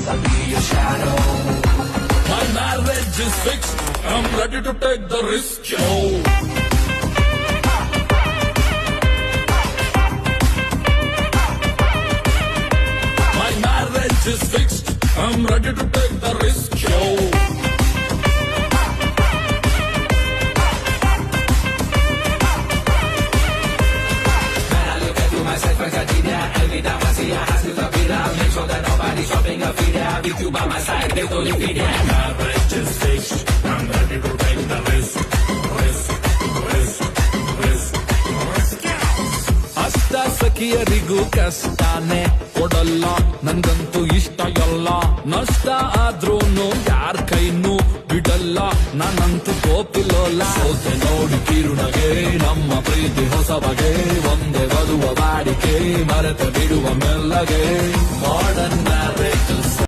I'll be your shadow. My marriage is fixed. I'm ready to take the risk, yo. My marriage is fixed. I'm ready to take the risk, yo. When I look at you, myself and Khadija, Elvida, Masia, Hasil, Zabira, make sure that nobody's shopping a feed. With you by my side, they don't leave it. Marriage is fixed. I'm ready to take the risk. ಅಷ್ಟ ಸಖಿಯರಿಗೂ ಕಷ್ಟನೇ ಕೊಡಲ್ಲ, ನಂಗಂತೂ ಇಷ್ಟ ಎಲ್ಲ. ನಷ್ಟ ಆದ್ರೂನು ಯಾರ ಕೈನೂ ಬಿಡಲ್ಲ, ನಾನಂತೂ ಗೋಪಿಲೋಲ್ಲ. ಸೋತೆ ನೋಡಿ ಕಿರುನಗೆ ನಮ್ಮ ಪ್ರೀತಿ ಹೊಸ ಬಗೆ, ಒಂದೇ ಬದುವ ಬಾಡಿಕೆ ಮರೆತ ಬಿಡುವ ಮೆಲ್ಲಗೆ. ಮಾಡರ್ನ್